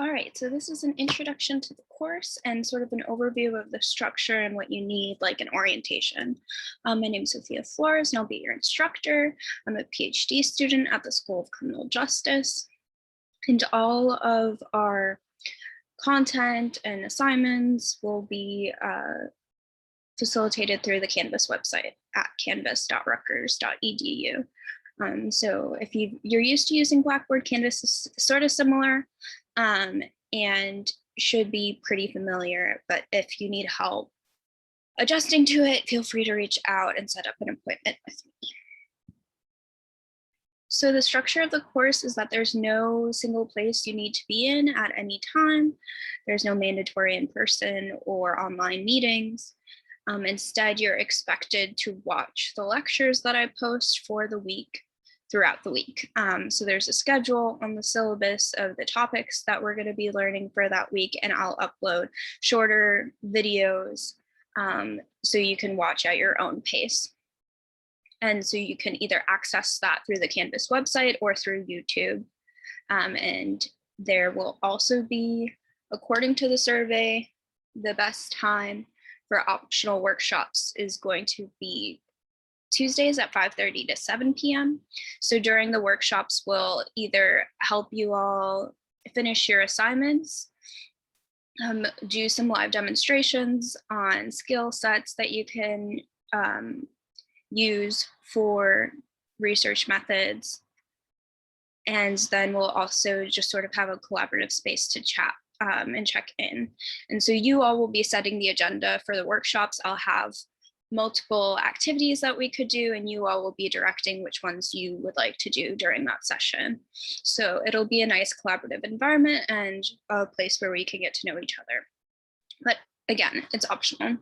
All right, so this is an introduction to the course and sort of an overview of the structure and what you need, like an orientation. My name is Sophia Flores, and I'll be your instructor. I'm a PhD student at the School of Criminal Justice, and all of our content and assignments will be facilitated through the Canvas website at canvas.rutgers.edu. So if you're used to using Blackboard, Canvas is sort of similar and should be pretty familiar, but if you need help adjusting to it, feel free to reach out and set up an appointment with me. So the structure of the course is that there's no single place you need to be in at any time. There's no mandatory in-person or online meetings. Instead, you're expected to watch the lectures that I post for the week throughout the week. So there's a schedule on the syllabus of the topics that we're going to be learning for that week, and I'll upload shorter videos so you can watch at your own pace. And so you can either access that through the Canvas website or through YouTube. And there will also be, according to the survey, the best time for optional workshops is going to be Tuesdays at 5:30 to 7 p.m. So during the workshops, we'll either help you all finish your assignments, do some live demonstrations on skill sets that you can use for research methods. And then we'll also just sort of have a collaborative space to chat and check in. And so you all will be setting the agenda for the workshops. I'll have multiple activities that we could do, and you all will be directing which ones you would like to do during that session. So it'll be a nice collaborative environment and a place where we can get to know each other. But again, it's optional.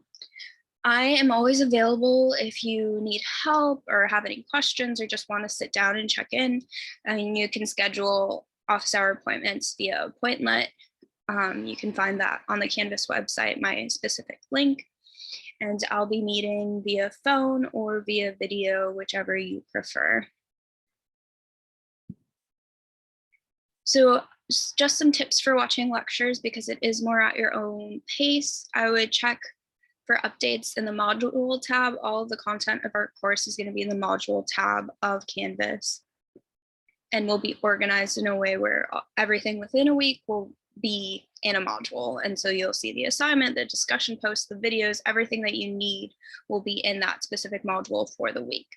I am always available if you need help or have any questions or just want to sit down and check in. And you can schedule office hour appointments via Appointlet. You can find that on the Canvas website, my specific link. And I'll be meeting via phone or via video, whichever you prefer. So just some tips for watching lectures, because it is more at your own pace. I would check for updates in the module tab. All of the content of our course is going to be in the module tab of Canvas, and will be organized in a way where everything within a week will be in a module. And so you'll see the assignment, the discussion posts, the videos, everything that you need will be in that specific module for the week.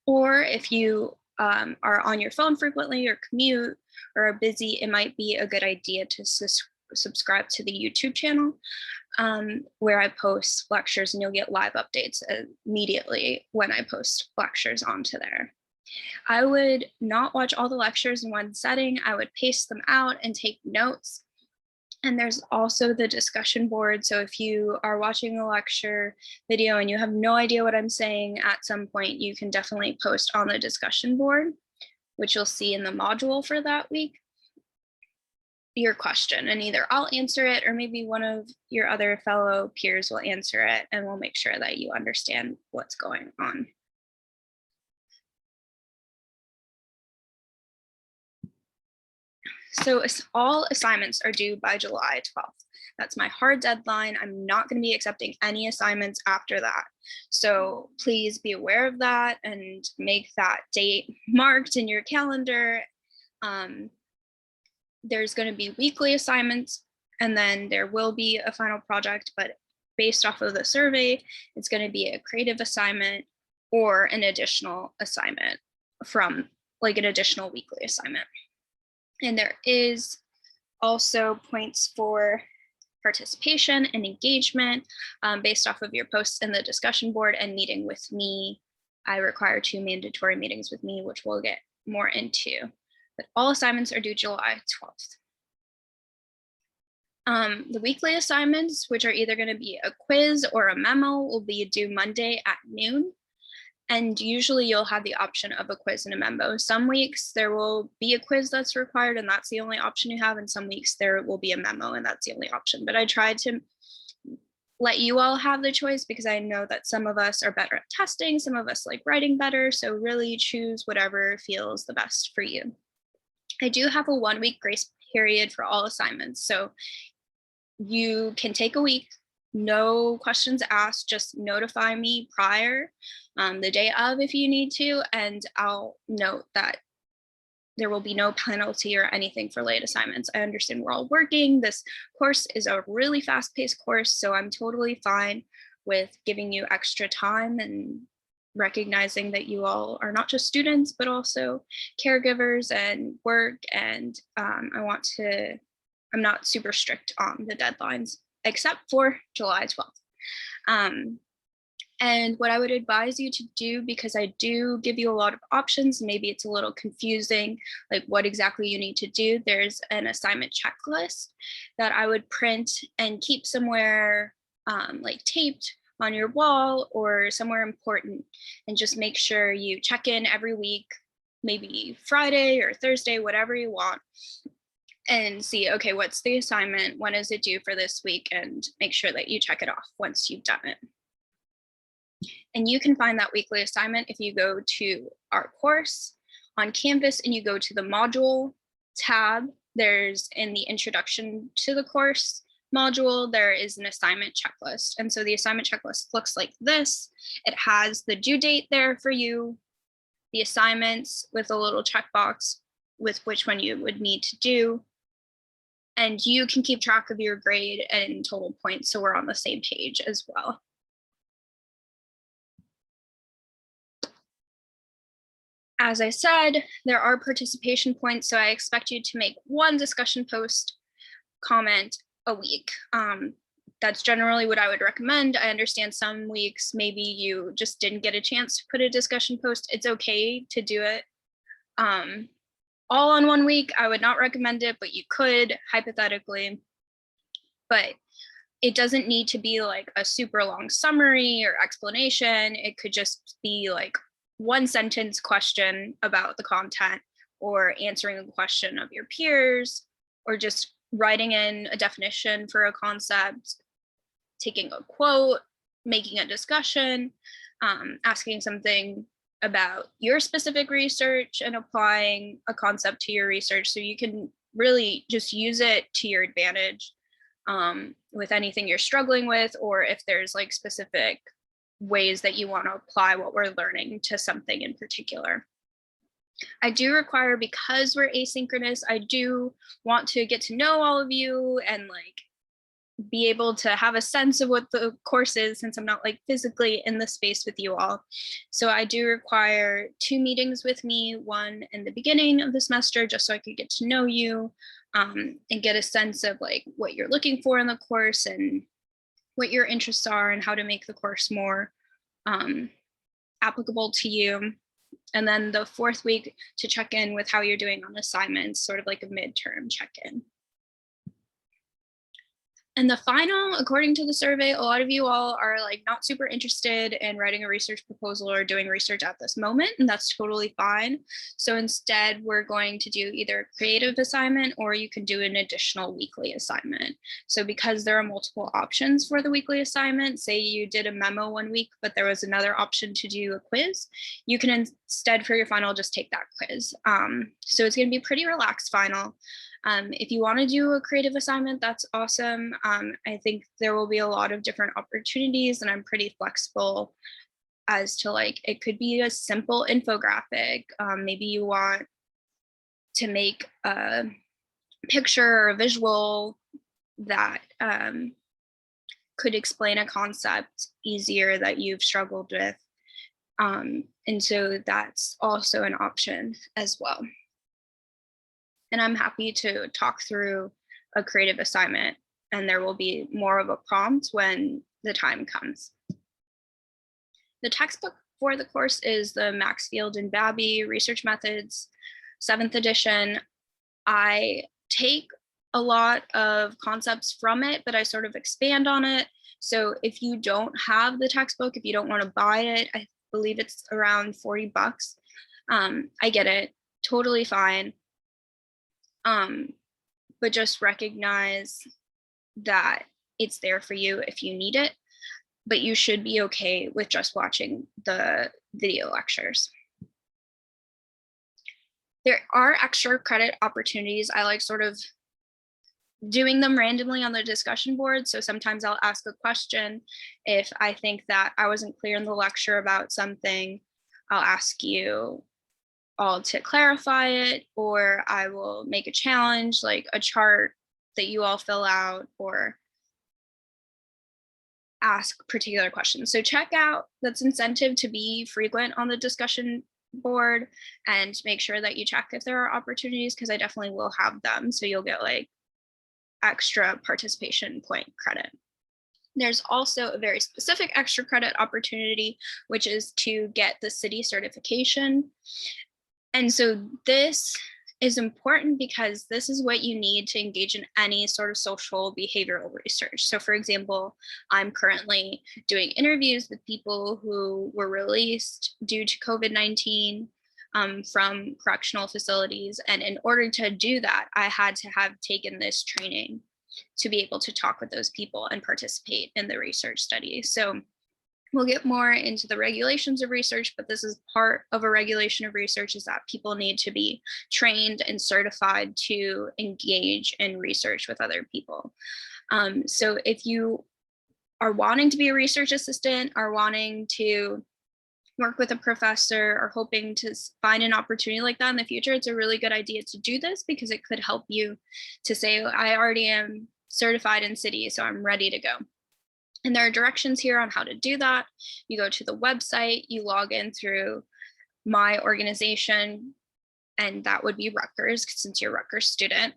Or if you are on your phone frequently or commute or are busy, it might be a good idea to subscribe to the YouTube channel where I post lectures, and you'll get live updates immediately when I post lectures onto there. I would not watch all the lectures in one setting. I would pace them out and take notes. And there's also the discussion board. So if you are watching a lecture video and you have no idea what I'm saying at some point, you can definitely post on the discussion board, which you'll see in the module for that week, your question, and either I'll answer it or maybe one of your other fellow peers will answer it, and we'll make sure that you understand what's going on. So all assignments are due by July 12th. That's my hard deadline. I'm not going to be accepting any assignments after that. So please be aware of that and make that date marked in your calendar. There's going to be weekly assignments, and then there will be a final project, but based off of the survey, it's going to be a creative assignment or an additional assignment from like an additional weekly assignment. And there is also points for participation and engagement based off of your posts in the discussion board and meeting with me. I require 2 mandatory meetings with me, which we'll get more into. But all assignments are due July 12th. The weekly assignments, which are either going to be a quiz or a memo, will be due Monday at noon. And usually you'll have the option of a quiz and a memo. Some weeks there will be a quiz that's required, and that's the only option you have. And some weeks there will be a memo, and that's the only option. But I tried to let you all have the choice, because I know that some of us are better at testing, some of us like writing better. So really choose whatever feels the best for you. I do have a 1-week grace period for all assignments. So you can take a week, no questions asked, just notify me prior, the day of if you need to, and I'll note that there will be no penalty or anything for late assignments. I understand we're all working. This course is a really fast-paced course, so I'm totally fine with giving you extra time and recognizing that you all are not just students, but also caregivers and work. And I'm not super strict on the deadlines, except for July 12th. And what I would advise you to do, because I do give you a lot of options, maybe it's a little confusing, like what exactly you need to do. There's an assignment checklist that I would print and keep somewhere like taped on your wall or somewhere important, and just make sure you check in every week, maybe Friday or Thursday, whatever you want, and see, okay, what's the assignment? When is it due for this week? And make sure that you check it off once you've done it. And you can find that weekly assignment if you go to our course on Canvas and you go to the module tab. There's in the introduction to the course module, there is an assignment checklist. And so the assignment checklist looks like this. It has the due date there for you, the assignments with a little checkbox with which one you would need to do. And you can keep track of your grade and total points, so we're on the same page as well. As I said, there are participation points, so I expect you to make one discussion post comment a week. That's generally what I would recommend. I understand some weeks maybe you just didn't get a chance to put a discussion post. It's okay to do it all on one week. I would not recommend it, but you could hypothetically. But it doesn't need to be like a super long summary or explanation. It could just be like one sentence question about the content, or answering a question of your peers, or just writing in a definition for a concept, taking a quote, making a discussion, asking something about your specific research and applying a concept to your research. So you can really just use it to your advantage with anything you're struggling with, or if there's like specific ways that you want to apply what we're learning to something in particular. I do require, because we're asynchronous, I do want to get to know all of you and like be able to have a sense of what the course is, since I'm not like physically in the space with you all. So I do require 2 meetings with me, one in the beginning of the semester, just so I could get to know you and get a sense of like what you're looking for in the course and what your interests are and how to make the course more applicable to you. And then the 4th week to check in with how you're doing on assignments, sort of like a midterm check-in. And the final, according to the survey, a lot of you all are like not super interested in writing a research proposal or doing research at this moment, and that's totally fine. So instead, we're going to do either a creative assignment, or you can do an additional weekly assignment. So because there are multiple options for the weekly assignment, say you did a memo one week, but there was another option to do a quiz, you can instead for your final just take that quiz. So it's going to be pretty relaxed final. If you want to do a creative assignment, that's awesome. I think there will be a lot of different opportunities, and I'm pretty flexible as to like, it could be a simple infographic. Maybe you want to make a picture or a visual that could explain a concept easier that you've struggled with. And so that's also an option as well. And I'm happy to talk through a creative assignment, and there will be more of a prompt when the time comes. The textbook for the course is the Maxfield and Babbie Research Methods, 7th edition. I take a lot of concepts from it, but I sort of expand on it. So if you don't have the textbook, if you don't want to buy it, I believe it's around $40. I get it, totally fine. But just recognize that it's there for you if you need it, but you should be okay with just watching the video lectures. There are extra credit opportunities. I like sort of doing them randomly on the discussion board. So sometimes I'll ask a question. If I think that I wasn't clear in the lecture about something, I'll ask you all to clarify it, or I will make a challenge, like a chart that you all fill out, or ask particular questions. So check out, that's incentive to be frequent on the discussion board, and make sure that you check if there are opportunities, because I definitely will have them. So you'll get like extra participation point credit. There's also a very specific extra credit opportunity, which is to get the city certification. And so this is important because this is what you need to engage in any sort of social behavioral research. So for example, I'm currently doing interviews with people who were released due to COVID-19 from correctional facilities. And in order to do that, I had to have taken this training to be able to talk with those people and participate in the research study. So we'll get more into the regulations of research, but this is part of a regulation of research, is that people need to be trained and certified to engage in research with other people. So if you are wanting to be a research assistant, are wanting to work with a professor, or hoping to find an opportunity like that in the future, it's a really good idea to do this, because it could help you to say, I already am certified in City, so I'm ready to go. And there are directions here on how to do that. You go to the website, you log in through my organization, and that would be Rutgers, since you're a Rutgers student,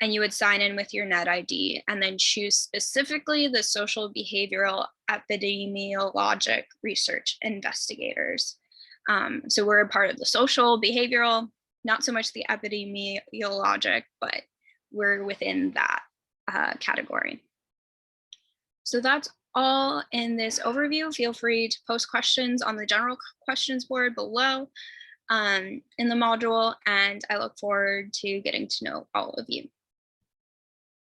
and you would sign in with your net ID, and then choose specifically the social behavioral epidemiologic research investigators. So we're a part of the social behavioral, not so much the epidemiologic, but we're within that category. So that's all in this overview. Feel free to post questions on the general questions board below in the module, and I look forward to getting to know all of you.